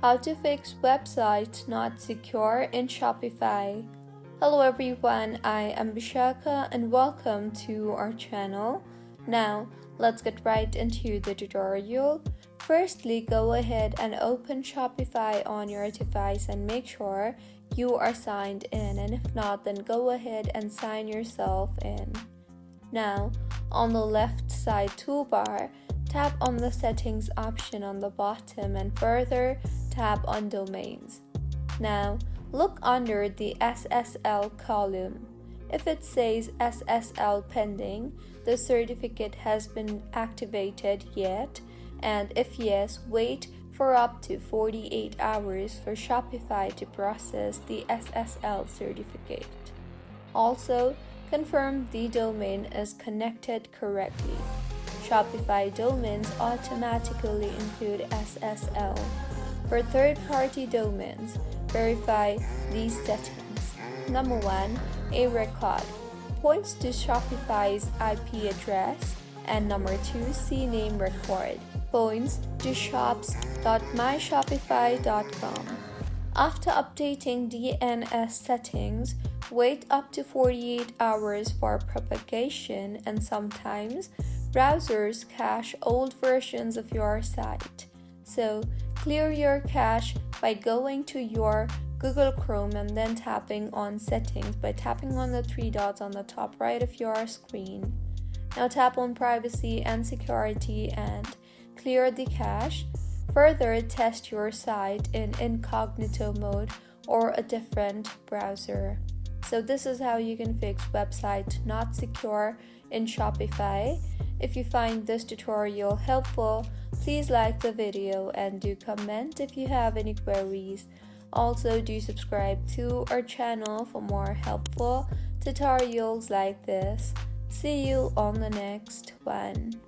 How to fix website not secure in Shopify. Hello everyone, I am Bishaka and welcome to our channel. Now, let's get right into the tutorial. Firstly, go ahead and open Shopify on your device and make sure you are signed in, and if not, then go ahead and sign yourself in. Now, on the left side toolbar, tap on the settings option on the bottom and further tap on domains. Now, look under the SSL column. If it says SSL pending, the certificate has been activated yet, and if yes, wait for up to 48 hours for Shopify to process the SSL certificate. Also, confirm the domain is connected correctly. Shopify domains automatically include SSL. For third-party domains, verify these settings. Number 1, a record points to Shopify's IP address, and number 2, CNAME record points to shops.myshopify.com. After updating DNS settings, wait up to 48 hours for propagation, and sometimes browsers cache old versions of your site. So, clear your cache by going to your Google Chrome and then tapping on Settings by tapping on the 3 dots on the top right of your screen. Now tap on Privacy and Security and clear the cache. Further, test your site in incognito mode or a different browser. So this is how you can fix website not secure in Shopify. If you find this tutorial helpful, please like the video and do comment if you have any queries. Also, do subscribe to our channel for more helpful tutorials like this. See you on the next one.